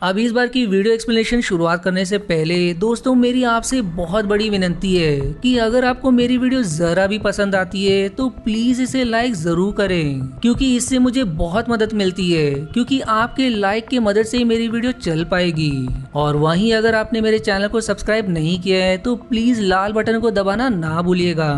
अब इस बार की वीडियो एक्सप्लेनेशन शुरुआत करने से पहले दोस्तों मेरी आपसे बहुत बड़ी विनती है कि अगर आपको मेरी वीडियो जरा भी पसंद आती है तो प्लीज इसे लाइक जरूर करें, क्योंकि इससे मुझे बहुत मदद मिलती है, क्योंकि आपके लाइक की मदद से ही मेरी वीडियो चल पाएगी। और वहीं अगर आपने मेरे चैनल को सब्सक्राइब नहीं किया है तो प्लीज लाल बटन को दबाना ना भूलिएगा।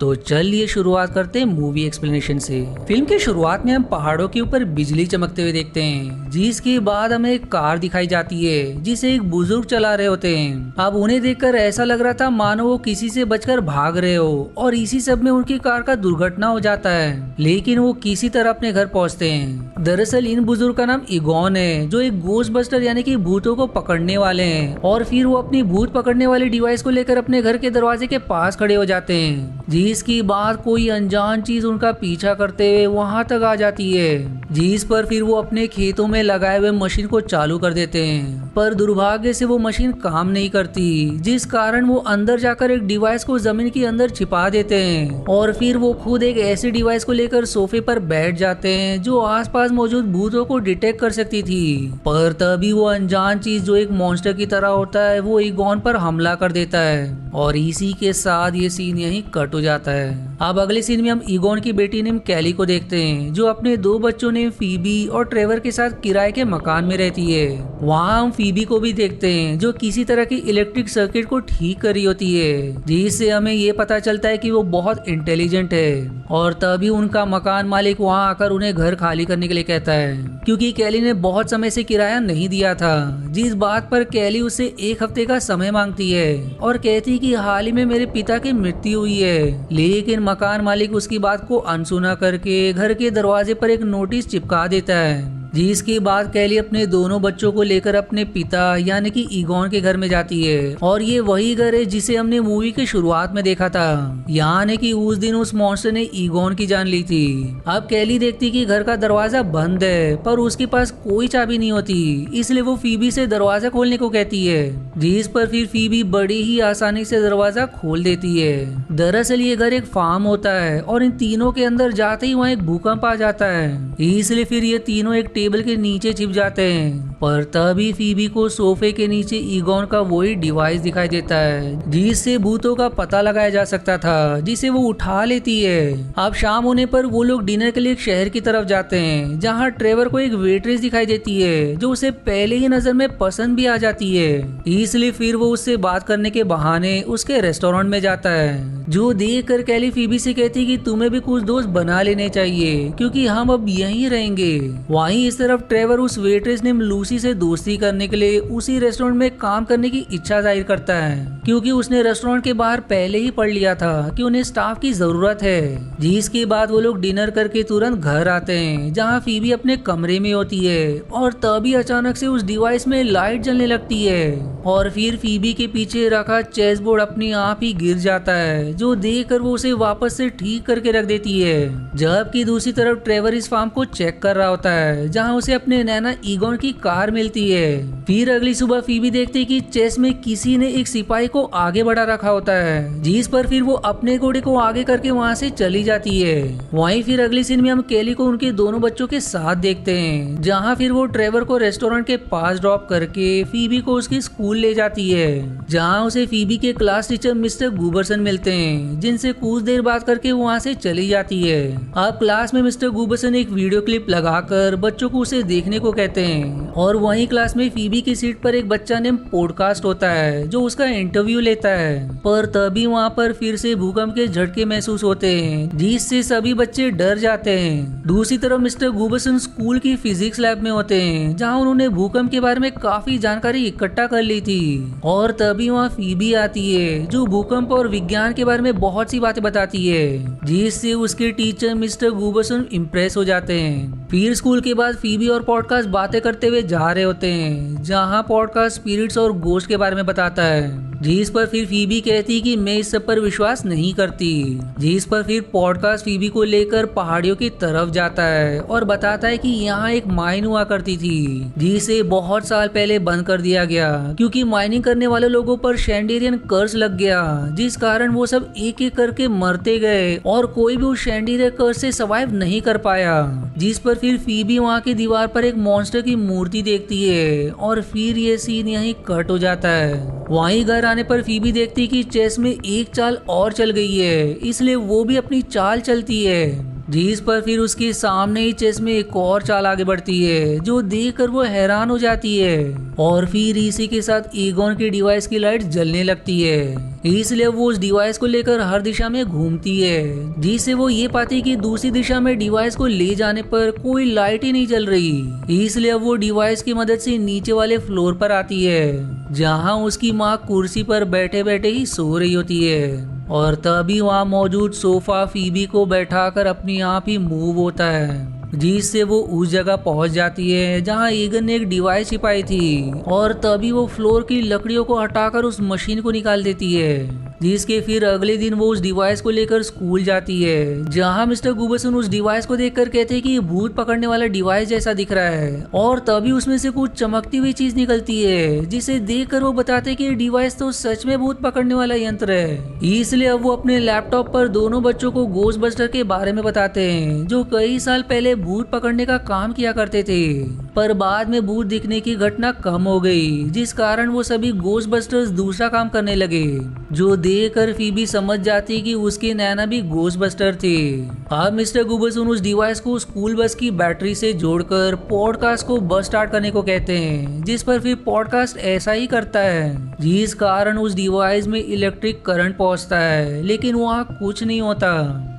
तो चलिए शुरुआत करते हैं मूवी एक्सप्लेनेशन से। फिल्म की शुरुआत में हम पहाड़ों के ऊपर बिजली चमकते हुए देखते हैं, जिसके बाद हमें एक कार दिखाई जाती है जिसे एक बुजुर्ग चला रहे होते हैं। अब उन्हें देखकर ऐसा लग रहा था मानो वो किसी से बचकर भाग रहे हो, और इसी सब में उनकी कार का दुर्घटना हो जाता है, लेकिन वो किसी तरह अपने घर पहुँचते हैं। दरअसल इन बुजुर्ग का नाम इगोन है, जो एक गोस्ट बस्टर यानी कि भूतों को पकड़ने वाले हैं, और फिर वो अपनी भूत पकड़ने वाली डिवाइस को लेकर अपने घर के दरवाजे के पास खड़े हो जाते हैं, जिसकी बाद कोई अनजान चीज उनका पीछा करते हुए वहां तक आ जाती है, जिस पर फिर वो अपने खेतों में लगाए हुए मशीन को चालू कर देते हैं। पर दुर्भाग्य से वो मशीन काम नहीं करती, जिस कारण वो अंदर जाकर एक डिवाइस को जमीन के अंदर छिपा देते हैं, और फिर वो खुद एक ऐसी डिवाइस को लेकर सोफे पर बैठ जाते हैं जो आसपास मौजूद भूतों को डिटेक्ट कर सकती थी। पर तभी वो अनजान चीज जो एक मॉन्स्टर की तरह होता है वो इगोन पर हमला कर देता है, और इसी के साथ ये सीन यहीं कट हो जाता है। अब अगले सीन में हम इगोन की बेटी नेम कैली को देखते हैं, जो अपने दो बच्चों नेम फीबी और ट्रेवर के साथ किराए के मकान में रहती है। वहाँ हम फीबी को भी देखते हैं, जो किसी तरह की इलेक्ट्रिक सर्किट को ठीक कर रही होती है, जिससे हमें ये पता चलता है कि वो बहुत इंटेलिजेंट है। और तभी उनका मकान मालिक वहाँ आकर उन्हें घर खाली करने के लिए कहता है, क्योंकि कैली ने बहुत समय से किराया नहीं दिया था, जिस बात पर कैली उससे 1 हफ्ते का समय मांगती है और कहती कि हाल ही में मेरे पिता की मृत्यु हुई है। लेकिन मकान मालिक उसकी बात को अनसुना करके घर के दरवाजे पर एक नोटिस चिपका देता है, जिसके बाद कैली अपने दोनों बच्चों को लेकर अपने पिता यानी कि इगोन के घर में जाती है। और ये वही घर है जिसे हमने मूवी के शुरुआत में देखा था, यानी कि उस दिन उस मॉन्स्टर ने इगोन की जान ली थी। अब कैली देखती कि घर का दरवाजा बंद है, पर उसके पास कोई चाबी नहीं होती, इसलिए वो फीबी से दरवाजा खोलने को कहती है, जिस पर फिर फीबी बड़ी ही आसानी से दरवाजा खोल देती है। दरअसल ये घर एक फार्म होता है, और इन तीनों के अंदर जाते ही वहाँ एक भूकंप आ जाता है, इसलिए फिर ये तीनों एक टेबल के नीचे छिप जाते हैं। पर तभी फीबी को सोफे के नीचे इगोन का वही डिवाइस दिखाई देता है, जिससे भूतों का पता लगाया जा सकता था, जिसे वो उठा लेती है। अब शाम होने पर वो लोग डिनर के लिए एक शहर की तरफ जाते हैं, जहाँ ट्रेवर को एक वेट्रेस दिखाई देती है, जो उसे पहले ही नजर में पसंद भी आ जाती है। इसलिए फिर वो उससे बात करने के बहाने उसके रेस्टोरेंट में जाता है, जो देख कर कैली फीबी से कहती कि तुम्हें भी कुछ दोस्त बना लेने चाहिए, क्योंकि हम अब यहीं रहेंगे। वहीं इस तरफ ट्रेवर उस वेट्रेस ने लूसी से दोस्ती करने के लिए उसी रेस्टोरेंट में काम करने की इच्छा जाहिर करता है, क्योंकि उसने रेस्टोरेंट के बाहर पहले ही पढ़ लिया था कि उन्हें स्टाफ की जरूरत है। जिसके बाद वो लोग डिनर करके तुरंत घर आते हैं, जहाँ फीबी अपने कमरे में होती है, और तभी अचानक से उस डिवाइस में लाइट जलने लगती है, और फिर फीबी के पीछे रखा चेस बोर्ड अपने आप ही गिर जाता है, जो देखकर वो उसे वापस से ठीक करके रख देती है। जबकि दूसरी तरफ ट्रेवर इस फार्म को चेक कर रहा होता है, जहाँ उसे अपने नैना इगोन की कार मिलती है। फिर अगली सुबह फीबी देखती कि चेस में किसी ने एक सिपाही को आगे बढ़ा रखा होता है, जिस पर फिर वो अपने घोड़े को आगे करके वहाँ से चली जाती है। वहीं फिर अगली सीन में हम कैली को उनके दोनों बच्चों के साथ देखते हैं, जहाँ फिर वो ट्रेवर को रेस्टोरेंट के पास ड्रॉप करके फीबी को उसकी स्कूल ले जाती है, जहाँ उसे फीबी के क्लास टीचर मिस्टर गुबरसन मिलते हैं, जिनसे कुछ देर बात करके वहाँ से चली जाती है। अब क्लास में मिस्टर गुबरसन एक वीडियो क्लिप लगाकर बच्चों को उसे देखने को कहते हैं, और वहीं क्लास में फीबी की सीट पर एक बच्चा नेम पॉडकास्ट होता है, जो उसका इंटरव्यू लेता है। पर तभी वहाँ पर फिर से भूकंप के झटके महसूस होते हैं, जिससे सभी बच्चे डर जाते हैं। दूसरी तरफ मिस्टर गुबरसन स्कूल की फिजिक्स लैब में होते हैं, जहाँ उन्होंने भूकंप के बारे में काफी जानकारी इकट्ठा कर ली थी। और तभी वहाँ फीबी आती है, जो भूकंप और विज्ञान के बारे में बहुत सी बातें बताती है, जिससे उसके टीचर मिस्टर गुबरसन इम्प्रेस हो जाते हैं। फिर स्कूल के बाद फीबी और पॉडकास्ट बातें करते हुए जा रहे होते हैं, जहाँ पॉडकास्ट स्पिरिट्स और गोस्ट के बारे में बताता है, जिस पर फिर फीबी कहती कि मैं इस सब पर विश्वास नहीं करती। जिस पर फिर पॉडकास्ट फीबी को लेकर पहाड़ियों की तरफ जाता है और बताता है कि यहाँ एक माइन हुआ करती थी, जिसे बहुत साल पहले बंद कर दिया गया, क्योंकि माइनिंग करने वाले लोगों पर शैंडेरियन कर्स लग गया, जिस कारण वो सब एक एक करके मरते गए और कोई भी उस शैंडेरियन कर्स से सर्वाइव नहीं कर पाया। जिस पर फिर फीबी वहाँ के की दीवार पर एक मॉन्स्टर की मूर्ति देखती है और फिर ये सीन यहीं कट हो जाता है। वहीं घर आने पर फीबी देखती कि चेस में एक चाल और चल गई है, इसलिए वो भी अपनी चाल चलती है, जिस पर फिर उसके सामने ही चेस में एक और चाल आगे बढ़ती है, जो देखकर वो हैरान हो जाती है। और फिर इसी के साथ ईगोन की डिवाइस की लाइट जलने लगती है, इसलिए वो उस डिवाइस को लेकर हर दिशा में घूमती है, जिससे वो ये पाती कि दूसरी दिशा में डिवाइस को ले जाने पर कोई लाइट ही नहीं जल रही। इसलिए वो डिवाइस की मदद से नीचे वाले फ्लोर पर आती है, जहाँ उसकी माँ कुर्सी पर बैठे बैठे ही सो रही होती है। और तभी वहाँ मौजूद सोफा फीबी को बैठाकर अपने आप ही मूव होता है, जिससे वो उस जगह पहुंच जाती है जहां ईगन ने एक डिवाइस छिपाई थी। और तभी वो फ्लोर की लकड़ियों को हटाकर उस मशीन को निकाल देती है, जिसके फिर अगले दिन वो उस डिवाइस को लेकर स्कूल जाती है, जहां मिस्टर गुबरसन उस डिवाइस को देखकर कहते हैं कि ये भूत पकड़ने वाला डिवाइस जैसा दिख रहा है। और तभी उसमें से कुछ चमकती हुई चीज निकलती है, जिसे देखकर वो बताते हैं कि ये डिवाइस तो सच में भूत पकड़ने वाला यंत्र है। इसलिए अब वो अपने लैपटॉप पर दोनों बच्चों को गोस्टबस्टर के बारे में बताते हैं, जो कई साल पहले भूत पकड़ने का काम किया करते थे, पर बाद में भूत दिखने की घटना कम हो गई, जिस कारण वो सभी गोस्टबस्टर्स दूसरा काम करने लगे, जो देखकर फीबी समझ जाती कि उसके नैना भी गोस्टबस्टर थे। अब मिस्टर गुबरसन उस डिवाइस को स्कूल बस की बैटरी से जोड़कर पॉडकास्ट को बस स्टार्ट करने को कहते हैं, जिस पर फिर पॉडकास्ट ऐसा ही करता है, जिस कारण उस डिवाइस में इलेक्ट्रिक करंट पहुंचता है, लेकिन वहाँ कुछ नहीं होता।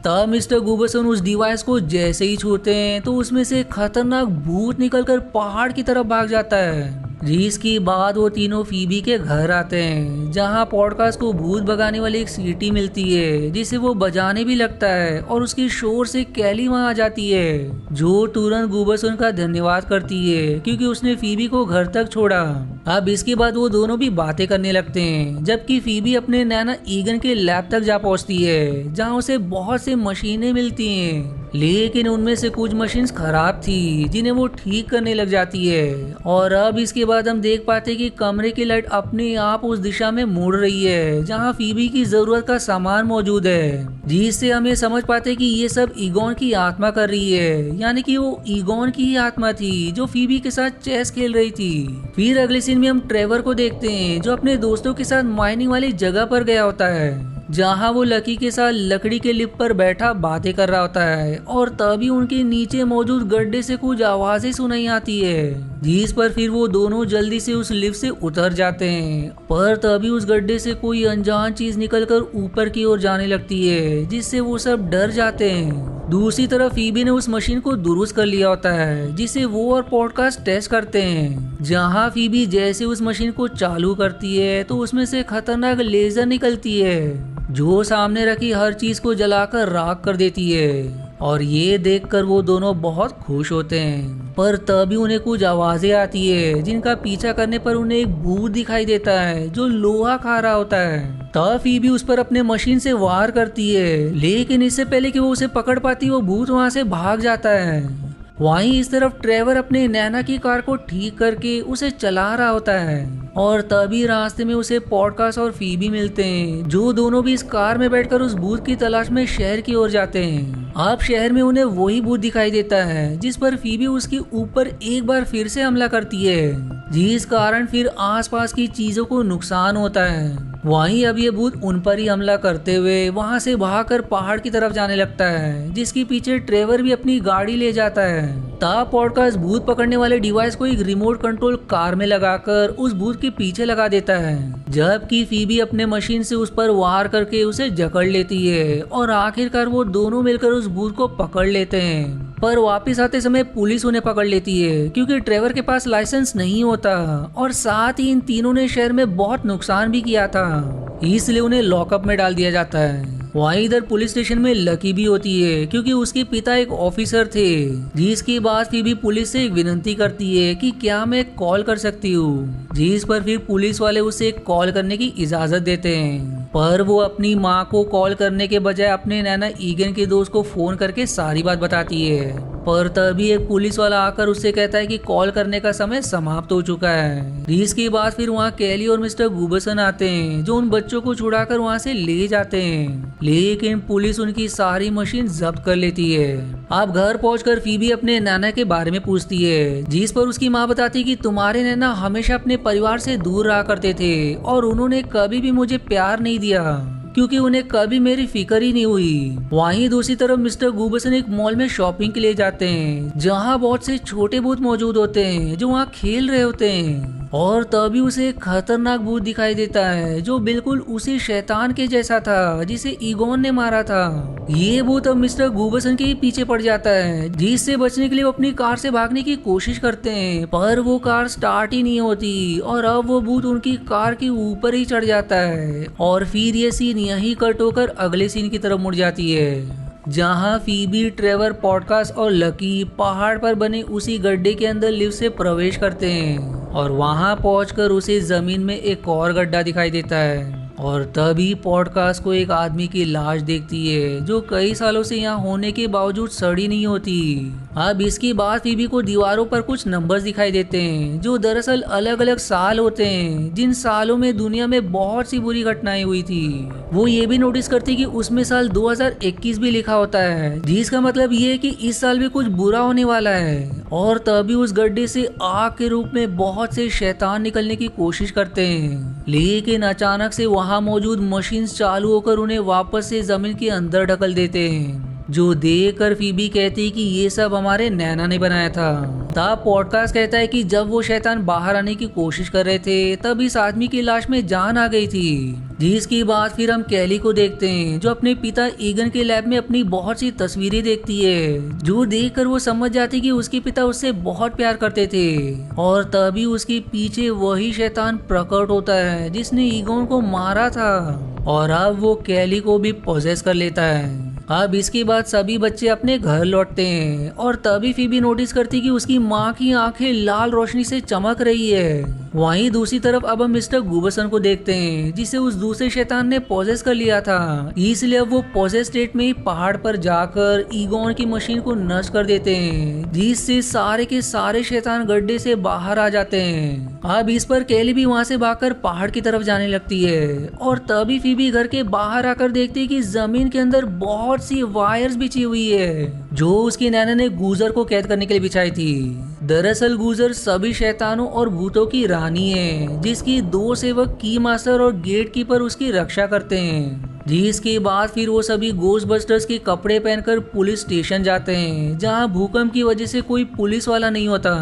तब मिस्टर गुबरसन उस डिवाइस को जैसे ही छूते हैं तो उसमें से खतरनाक भूत निकलकर पहाड़ की तरफ भाग जाता है, जिसके बाद वो तीनों फीबी के घर आते हैं, जहां पॉडकास्ट को भूत भगाने वाली एक सीटी मिलती है, जिसे वो बजाने भी लगता है। और उसकी शोर से कैली वहां आ जाती है, जो तुरंत गुबरसन का धन्यवाद करती है क्योंकि उसने फीबी को घर तक छोड़ा। अब इसके बाद वो दोनों भी बातें करने लगते हैं, जबकि फीबी अपने नैना ईगन के लैब तक जा पहुंचती है, जहां उसे बहुत से मशीनें मिलती हैं, लेकिन उनमें से कुछ मशीन्स खराब थी, जिन्हें वो ठीक करने लग जाती है। और अब इसके बाद हम देख पाते कि कमरे की लाइट अपने आप उस दिशा में मुड़ रही है जहां फीबी की जरूरत का सामान मौजूद है, जिससे हम ये समझ पाते कि ये सब ईगोन की आत्मा कर रही है, यानी कि वो ईगोन की ही आत्मा थी जो फीबी के साथ चेस खेल रही थी। फिर अगले सीन में हम ट्रेवर को देखते हैं, जो अपने दोस्तों के साथ माइनिंग वाली जगह पर गया होता है, जहां वो लकी के साथ लकड़ी के लिप पर बैठा बातें कर रहा होता है। और तभी उनके नीचे मौजूद गड्ढे से कुछ आवाजें सुनाई आती है, जिस पर फिर वो दोनों जल्दी से उस लिफ्ट से उतर जाते हैं। पर तभी उस गड्ढे से कोई अनजान चीज निकलकर ऊपर की ओर जाने लगती है, जिससे वो सब डर जाते हैं। दूसरी तरफ फीबी ने उस मशीन को दुरुस्त कर लिया होता है, जिसे वो और पॉडकास्ट टेस्ट करते हैं, जहां फीबी जैसे उस मशीन को चालू करती है तो उसमें से खतरनाक लेजर निकलती है, जो सामने रखी हर चीज को जलाकर राख कर देती है। और ये देखकर वो दोनों बहुत खुश होते हैं। पर तभी उन्हें कुछ आवाजें आती है, जिनका पीछा करने पर उन्हें एक भूत दिखाई देता है जो लोहा खा रहा होता है। तब फीबी उस पर अपने मशीन से वार करती है, लेकिन इससे पहले कि वो उसे पकड़ पाती वो भूत वहां से भाग जाता है। वहीं इस तरफ ट्रेवर अपने नैना की कार को ठीक करके उसे चला रहा होता है, और तभी रास्ते में उसे पॉडकास्ट और फीबी मिलते हैं, जो दोनों भी इस कार में बैठकर उस भूत की तलाश में शहर की ओर जाते हैं। अब शहर में उन्हें वही भूत दिखाई देता है, जिस पर फीबी उसके ऊपर एक बार फिर से हमला करती है, जिस कारण फिर आसपास की चीजों को नुकसान होता है। वहीं अब ये भूत उन पर ही हमला करते हुए वहां से भागकर पहाड़ की तरफ जाने लगता है, जिसके पीछे ट्रेवर भी अपनी गाड़ी ले जाता है। तब पॉडकास्ट भूत पकड़ने वाले डिवाइस को एक रिमोट कंट्रोल कार में लगाकर उस भूत के पीछे लगा देता है, जबकि फीबी अपने मशीन से उस पर वार करके उसे जकड़ लेती है। और आखिरकार वो दोनों मिलकर उस भूत को पकड़ लेते हैं। पर वापस आते समय पुलिस उन्हें पकड़ लेती है, क्योंकि ट्रेवर के पास लाइसेंस नहीं होता, और साथ ही इन तीनों ने शहर में बहुत नुकसान भी किया था, इसलिए उन्हें लॉकअप में डाल दिया जाता है। वहीं इधर पुलिस स्टेशन में लकी भी होती है, क्योंकि उसके पिता एक ऑफिसर थे, जिसके बाद फीबी पुलिस से एक विनती करती है कि क्या मैं कॉल कर सकती हूँ, जिस पर फिर पुलिस वाले उसे कॉल करने की इजाजत देते हैं। पर वो अपनी माँ को कॉल करने के बजाय अपने नैना ईगन के दोस्त को फोन करके सारी बात बताती है। पर तभी एक पुलिस वाला आकर उससे कहता है कि कॉल करने का समय समाप्त हो चुका है। जिसके बाद फिर वहाँ केली और मिस्टर गुबसन आते हैं जो उन बच्चों को छुड़ाकर वहाँ से ले जाते हैं, लेकिन पुलिस उनकी सारी मशीन जब्त कर लेती है। अब घर पहुंचकर फीबी अपने नाना के बारे में पूछती है, जिस पर उसकी माँ बताती है कि तुम्हारे नाना हमेशा अपने परिवार से दूर रहा करते थे और उन्होंने कभी भी मुझे प्यार नहीं दिया क्योंकि उन्हें कभी मेरी फिक्र ही नहीं हुई। वहीं दूसरी तरफ मिस्टर गुबसन एक मॉल में शॉपिंग के लिए जाते हैं जहां बहुत से छोटे भूत मौजूद होते हैं जो वहां खेल रहे होते हैं, और तभी उसे एक खतरनाक भूत दिखाई देता है जो बिल्कुल उसी शैतान के जैसा था जिसे ईगोन ने मारा था। ये भूत अब मिस्टर गुबसन के ही पीछे पड़ जाता है, जिससे बचने के लिए वो अपनी कार से भागने की कोशिश करते हैं पर वो कार स्टार्ट ही नहीं होती और अब वो भूत उनकी कार के ऊपर ही चढ़ जाता है। और फिर ये सीन यहीं कट होकर अगले सीन की तरफ मुड़ जाती है जहां फीबी, ट्रेवर, पॉडकास्ट और लकी पहाड़ पर बने उसी गड्ढे के अंदर लिफ्ट से प्रवेश करते हैं और वहां पहुंचकर उसे जमीन में एक और गड्ढा दिखाई देता है। और तभी पॉडकास्ट को एक आदमी की लाश देखती है जो कई सालों से यहाँ होने के बावजूद सड़ी नहीं होती। अब इसके बाद फीबी को दीवारों पर कुछ नंबर्स दिखाई देते हैं जो दरअसल अलग अलग साल होते हैं जिन सालों में दुनिया में बहुत सी बुरी घटनाएं हुई थी। वो ये भी नोटिस करती कि उसमें साल 2021 भी लिखा होता है, जिसका मतलब ये है कि इस साल भी कुछ बुरा होने वाला है। और तभी उस गड्ढे से आग के रूप में बहुत से शैतान निकलने की कोशिश करते हैं, लेकिन अचानक से वहां मौजूद मशीन चालू होकर उन्हें वापस से जमीन के अंदर ढकल देते हैं, जो देखकर फीबी कहती कि ये सब हमारे नैना ने बनाया था। तब पॉडकास्ट कहता है कि जब वो शैतान बाहर आने की कोशिश कर रहे थे तब इस आदमी की लाश में जान आ गई थी। जिसके बाद फिर हम केली को देखते हैं जो अपने पिता ईगन के लैब में अपनी बहुत सी तस्वीरें देखती है, जो देखकर वो समझ जाती कि उसके पिता उससे बहुत प्यार करते थे। और तभी उसके पीछे वही शैतान प्रकट होता है जिसने ईगन को मारा था और अब वो केली को भी पोजेस कर लेता है। अब इसके बाद सभी बच्चे अपने घर लौटते हैं और तभी फीबी नोटिस करती कि उसकी माँ की आंखें लाल रोशनी से चमक रही है। वहीं दूसरी तरफ अब हम मिस्टर गुबसन को देखते हैं जिसे उस दूसरे शैतान ने पोजेस कर लिया था, इसलिए अब वो पोजेस स्टेट में ही पहाड़ पर जाकर ईगोन की मशीन को नष्ट कर देते हैं, जिससे सारे के सारे शैतान गड्ढे से बाहर आ जाते हैं। अब इस पर केली भी वहां से भागकर पहाड़ की तरफ जाने लगती है और तभी फीबी घर के बाहर आकर देखती है कि जमीन के अंदर बहुत सी वायर्स बिछी हुई है जो उसकी नैना ने गूजर को कैद करने के लिए बिछाई थी। दरअसल गूजर सभी शैतानों और भूतों की रानी है जिसकी 2 सेवक की मास्टर और गेट कीपर उसकी रक्षा करते हैं। जिसके बाद फिर वो सभी गोस्टबस्टर्स के कपड़े पहनकर पुलिस स्टेशन जाते हैं जहां भूकंप की वजह से कोई पुलिस वाला नहीं होता।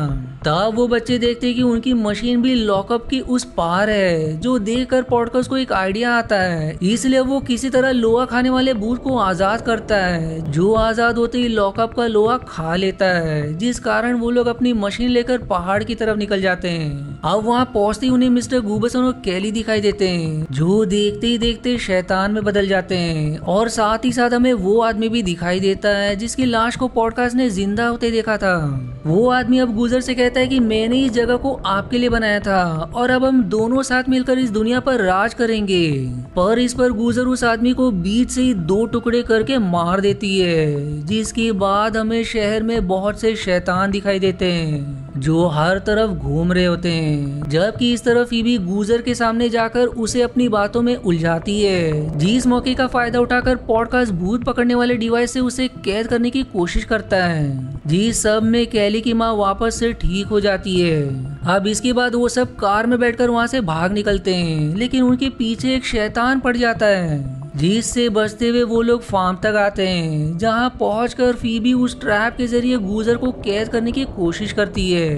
तब वो बच्चे देखते हैं कि उनकी मशीन भी लॉकअप की उस पार है, जो देखकर पॉडकास्ट को एक आइडिया आता है, इसलिए वो किसी तरह लोहा खाने वाले भूत को आजाद करता है, जो आजाद होते ही लॉकअप का लोहा खा लेता है, जिस कारण वो लोग अपनी मशीन लेकर पहाड़ की तरफ निकल जाते हैं। अब वहाँ पहुंचते ही उन्हें मिस्टर गुबसन और केली दिखाई देते हैं जो देखते ही देखते शैतान में बदल जाते हैं। और साथ ही साथ हमें वो आदमी भी दिखाई देता है जिसकी लाश को पॉडकास्ट ने जिंदा होते देखा था। वो आदमी अब गुजर से कहता है कि मैंने इस जगह को आपके लिए बनाया था और अब हम दोनों साथ मिलकर इस दुनिया पर राज करेंगे। पर इस पर गुजर उस आदमी को बीच से ही 2 टुकड़े करके मार देती है, जिसके बाद हमें शहर में बहुत से शैतान दिखाई देते हैं जो हर तरफ घूम रहे होते हैं, जबकि इस तरफ फीबी गुजर के सामने जाकर उसे अपनी बातों में उलझाती है, जिस मौके का फायदा उठाकर पॉडकास्ट भूत पकड़ने वाले डिवाइस से उसे कैद करने की कोशिश करता है। जिस सब में केली की माँ वापस से ठीक हो जाती है। अब इसके बाद वो सब कार में बैठकर वहाँ से भाग निकलते हैं, लेकिन उनके पीछे एक शैतान पड़ जाता है, जिससे बचते हुए वो लोग फार्म तक आते हैं, जहां पहुंचकर फीबी उस ट्रैप के जरिए गुजर को कैद करने की कोशिश करती है,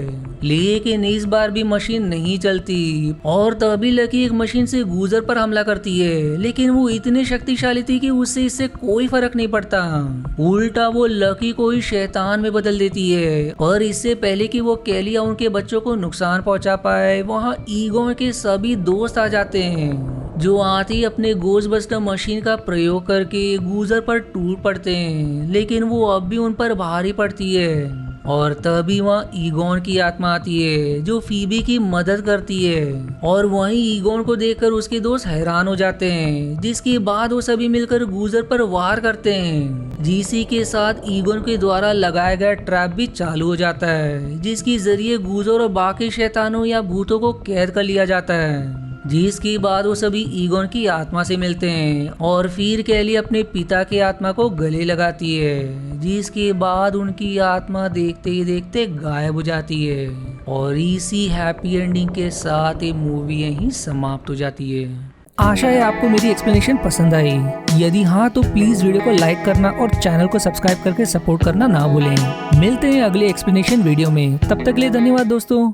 लेकिन इस बार भी मशीन नहीं चलती। और तभी लकी एक मशीन से गुजर पर हमला करती है, लेकिन वो इतनी शक्तिशाली थी कि उससे इससे कोई फर्क नहीं पड़ता, उल्टा वो लकी को ही शैतान में बदल देती है। और इससे पहले कि वो केली या उनके बच्चों को नुकसान पहुंचा पाए, वहाँ ईगो के सभी दोस्त आ जाते हैं, जो आते ही अपने गोस्टबस्टर मशीन का प्रयोग करके गुजर पर टूट पड़ते हैं, लेकिन वो अब भी उन पर भारी पड़ती है। और तभी वहाँ ईगोन की आत्मा आती है जो फीबी की मदद करती है और वहीं ईगोन को देखकर उसके दोस्त हैरान हो जाते हैं, जिसके बाद वो सभी मिलकर गूजर पर वार करते हैं। जीसी के साथ ईगोन के द्वारा लगाया गया ट्रैप भी चालू हो जाता है, जिसके जरिए गूजर और बाकी शैतानों या भूतों को कैद कर लिया जाता है। जिसके बाद वो सभी ईगोन की आत्मा से मिलते हैं और फिर कैली अपने पिता की आत्मा को गले लगाती है, जिसके बाद उनकी आत्मा देखते ही देखते गायब हो जाती है और इसी हैप्पी एंडिंग के साथ ये मूवी यहीं समाप्त हो जाती है। आशा है आपको मेरी एक्सप्लेनेशन पसंद आई। यदि हाँ तो प्लीज वीडियो को लाइक करना और चैनल को सब्सक्राइब करके सपोर्ट करना ना भूलें। मिलते हैं अगले एक्सप्लेनेशन वीडियो में, तब तक के लिए धन्यवाद दोस्तों।